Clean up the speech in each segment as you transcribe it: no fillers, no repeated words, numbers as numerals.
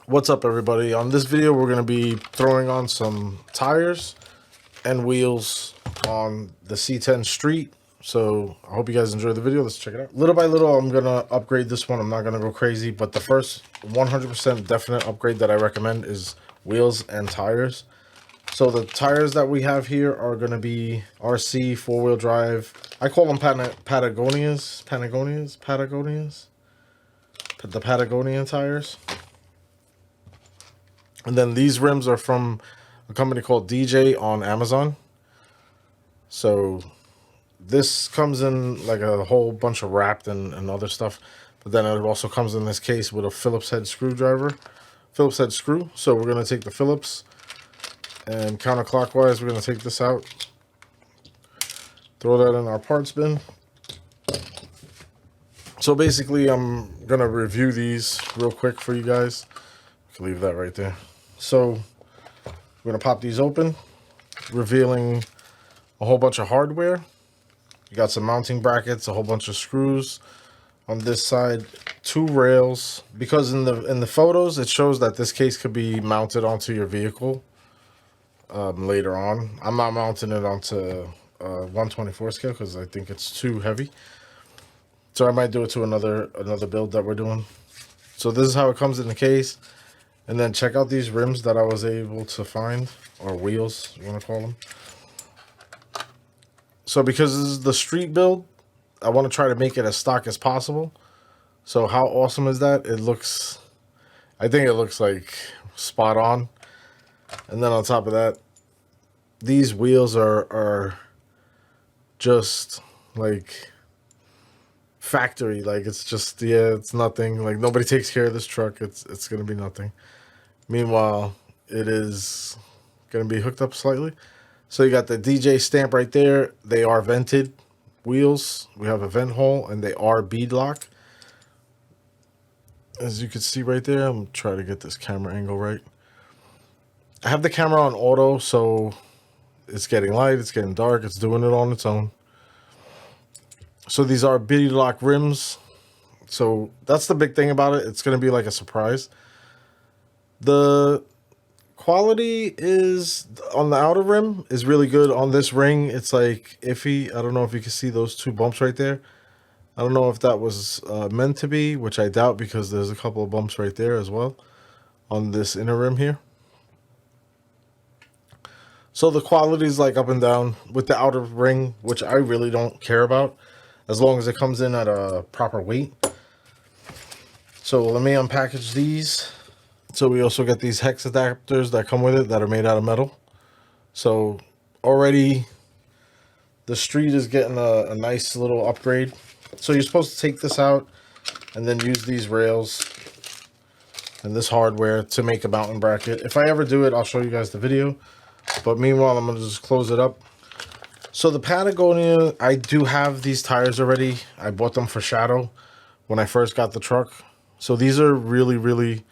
What's up, everybody? On this video, we're going to be throwing on some tires and wheels on the C10 Street. So I hope you guys enjoy the video. Let's check it out. Little by little, I'm going to upgrade this one. I'm not going to go crazy, but the first 100% definite upgrade that I recommend is wheels and tires. So the tires that we have here are going to be RC four-wheel drive. I call them Patagonias. The Patagonia tires. And then these rims are from a company called DJ on Amazon. So this comes in like a whole bunch of wrapped and other stuff. But then it also comes in this case with a Phillips head screw. So we're going to take the Phillips and counterclockwise, we're going to take this out. Throw that in our parts bin. So basically, I'm going to review these real quick for you guys. I can leave that right there. So we're going to pop these open, revealing a whole bunch of hardware. You got some mounting brackets, a whole bunch of screws on this side, 2 rails. Because in the photos, it shows that this case could be mounted onto your vehicle later on. I'm not mounting it onto 124 scale because I think it's too heavy. So I might do it to another build that we're doing. So this is how it comes in the case. And then check out these rims that I was able to find, or wheels, you want to call them. So because this is the street build, I want to try to make it as stock as possible. So how awesome is that? I think it looks like spot on. And then on top of that, these wheels are just like factory. Like it's just, yeah, it's nothing. Like nobody takes care of this truck. It's gonna be nothing. Meanwhile, it is gonna be hooked up slightly. So you got the DJ stamp right there. They are vented wheels. We have a vent hole and they are beadlock. As you can see right there, I'm trying to get this camera angle right. I have the camera on auto, so it's getting light, it's getting dark, it's doing it on its own. So these are beadlock rims. So that's the big thing about it. It's going to be like a surprise. The quality is on the outer rim is really good. On this ring, it's like iffy. I don't know if you can see those 2 bumps right there. I don't know if that was meant to be, which I doubt because there's a couple of bumps right there as well on this inner rim here. So the quality is like up and down with the outer ring, which I really don't care about as long as it comes in at a proper weight. So let me unpackage these. So we also get these hex adapters that come with it that are made out of metal. So already the Street is getting a nice little upgrade. So you're supposed to take this out and then use these rails and this hardware to make a mountain bracket. If I ever do it, I'll show you guys the video. But meanwhile, I'm going to just close it up. So the Patagonia, I do have these tires already. I bought them for Shadow when I first got the truck. So these are really, really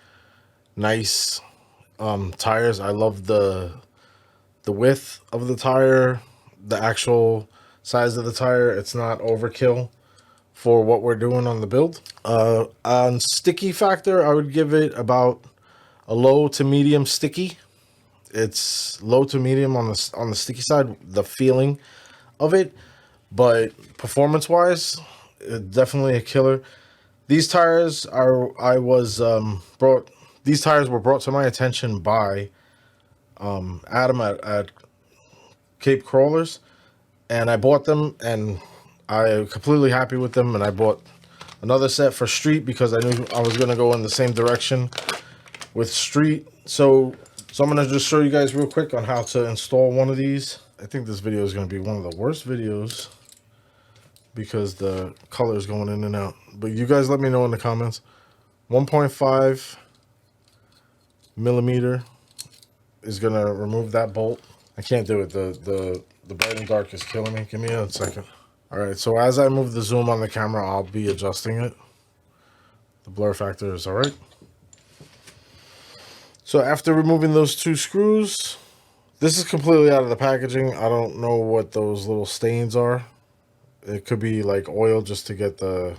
nice tires. I love the width of the tire, the actual size of the tire. It's not overkill for what we're doing on the build. On sticky factor, I would give it about a low to medium sticky. It's low to medium on the sticky side, the feeling of it, but performance wise, definitely a killer. These tires these tires were brought to my attention by Adam at Cape Crawlers, and I bought them and I'm completely happy with them. And I bought another set for street because I knew I was going to go in the same direction with street. So I'm going to just show you guys real quick on how to install one of these. I think this video is going to be one of the worst videos because the color is going in and out. But you guys let me know in the comments. 1.5 millimeter is going to remove that bolt. I can't do it. The bright and dark is killing me. Give me a second. All right, so as I move the zoom on the camera, I'll be adjusting it. The blur factor is all right. So after removing those 2 screws, this is completely out of the packaging. I don't know what those little stains are. It could be like oil just to get to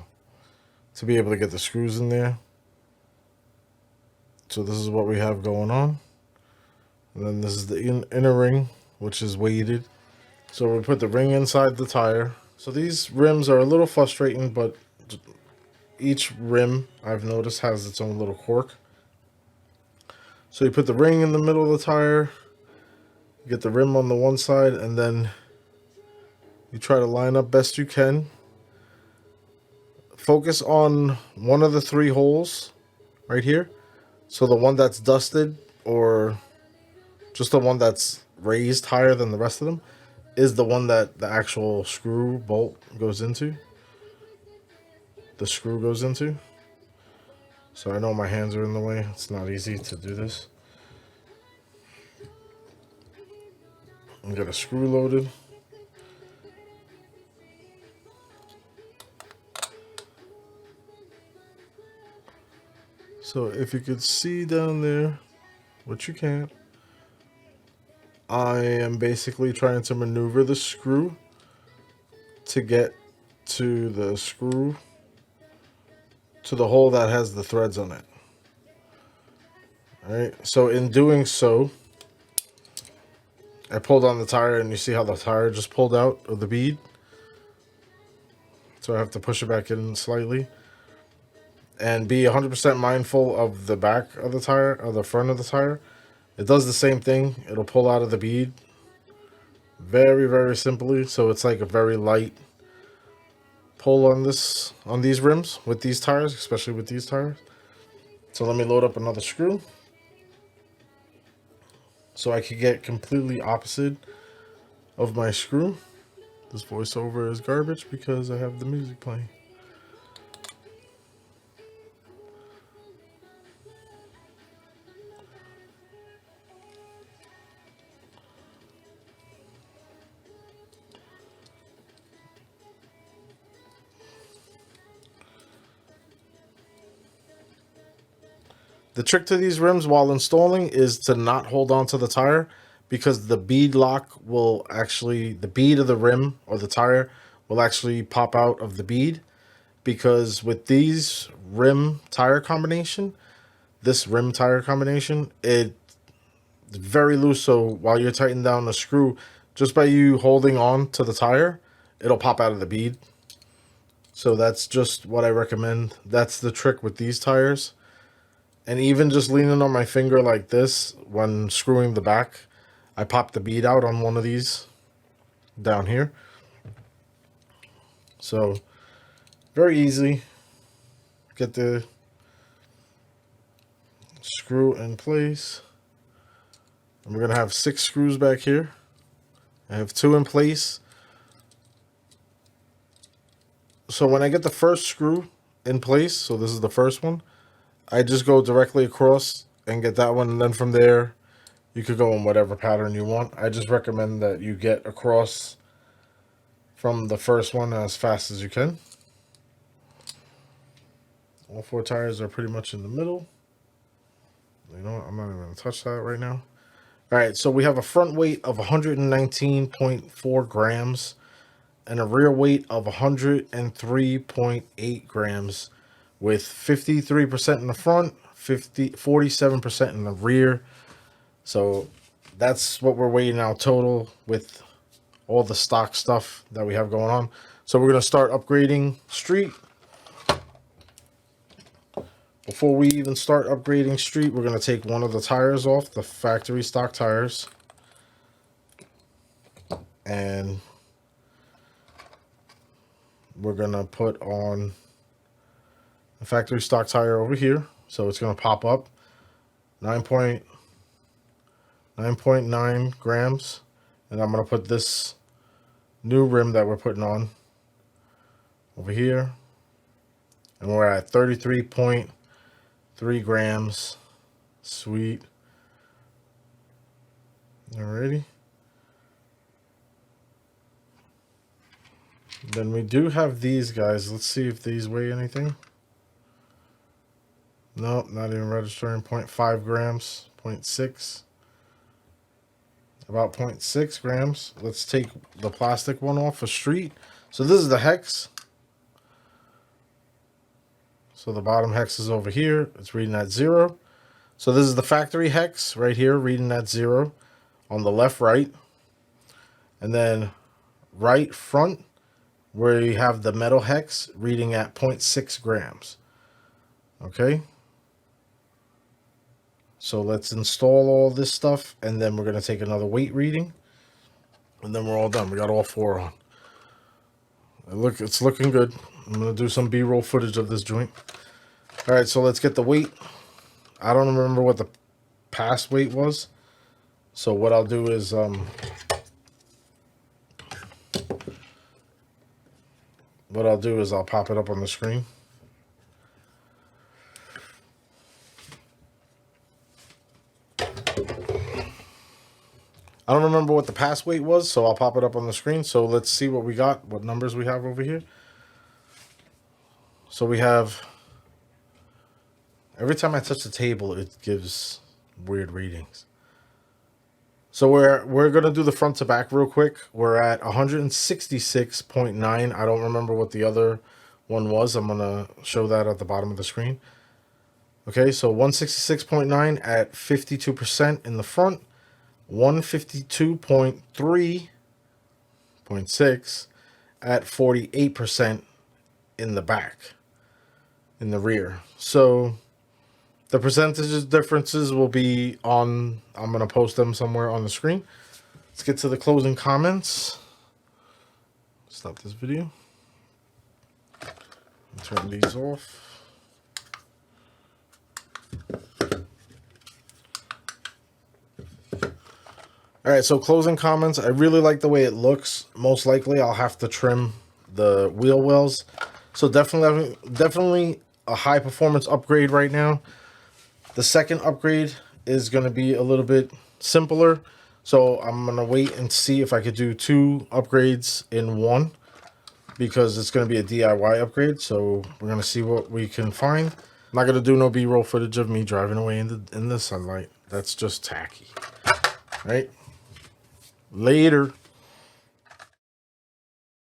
be able to get the screws in there. So this is what we have going on. And then this is the inner ring, which is weighted. So we put the ring inside the tire. So these rims are a little frustrating, but each rim, I've noticed, has its own little quirk. So you put the ring in the middle of the tire, you get the rim on the one side, and then you try to line up best you can. Focus on one of the 3 holes right here. So the one that's dusted, or just the one that's raised higher than the rest of them, is the one that the actual screw bolt goes into. The screw goes into. So I know my hands are in the way. It's not easy to do this. I'm gonna screw loaded. So if you could see down there, which you can't, I am basically trying to maneuver the screw to get to the screw, to the hole that has the threads on it. Alright, so in doing so, I pulled on the tire, and you see how the tire just pulled out of the bead. So I have to push it back in slightly. And be 100% mindful of the back of the tire, or the front of the tire. It does the same thing. It'll pull out of the bead very, very simply. So it's like a very light pull on these rims with these tires, especially with these tires. So let me load up another screw so I could get completely opposite of my screw. This voiceover is garbage because I have the music playing. The trick to these rims while installing is to not hold on to the tire, because the bead lock will actually, the bead of the rim or the tire will actually pop out of the bead. Because with these rim tire combination, it's very loose. So while you're tightening down the screw, just by you holding on to the tire, it'll pop out of the bead. So that's just what I recommend. That's the trick with these tires. And even just leaning on my finger like this when screwing the back, I popped the bead out on one of these down here. So very easy. Get the screw in place. And we're going to have 6 screws back here. I have 2 in place. So when I get the first screw in place, so this is the first one, I just go directly across and get that one, and then from there you could go in whatever pattern you want. I just recommend that you get across from the first one as fast as you can. All 4 tires are pretty much in the middle. You know what? I'm not even going to touch that right now. Alright, so we have a front weight of 119.4 grams and a rear weight of 103.8 grams. With 53% in the front, 47% in the rear. So that's what we're weighing out total with all the stock stuff that we have going on. So we're going to start upgrading street. Before we even start upgrading street, we're going to take one of the tires off, the factory stock tires. And we're going to put on the factory stock tire over here. So it's going to pop up 9.9 grams. And I'm going to put this new rim that we're putting on over here. And we're at 33.3 grams. Sweet. Alrighty. Then we do have these guys. Let's see if these weigh anything. Nope, not even registering. 0.5 grams, 0.6. About 0.6 grams. Let's take the plastic one off for street. So this is the hex. So the bottom hex is over here. It's reading at 0. So this is the factory hex right here, reading at 0 on the left, right. And then right front, where you have the metal hex, reading at 0.6 grams. Okay. So let's install all this stuff, and then we're going to take another weight reading, and then we're all done. We got all 4 on. It's looking good. I'm going to do some B-roll footage of this joint. All right, so let's get the weight. I don't remember what the past weight was. So what I'll do is I'll pop it up on the screen. I don't remember what the pass weight was, so I'll pop it up on the screen. So let's see what we got, what numbers we have over here. So we have, every time I touch the table, it gives weird readings. So we're going to do the front to back real quick. We're at 166.9. I don't remember what the other one was. I'm going to show that at the bottom of the screen. Okay, so 166.9 at 52% in the front. 152.3.6 at 48% in the back, in the rear. So the percentages differences will be on, I'm going to post them somewhere on the screen. Let's get to the closing comments. Stop this video. Turn these off. All right, so closing comments. I really like the way it looks. Most likely I'll have to trim the wheel wells. So definitely a high performance upgrade right now. The second upgrade is going to be a little bit simpler. So I'm going to wait and see if I could do 2 upgrades in one, because it's going to be a DIY upgrade. So we're going to see what we can find. I'm not going to do no B-roll footage of me driving away in the sunlight. That's just tacky. Right? Later.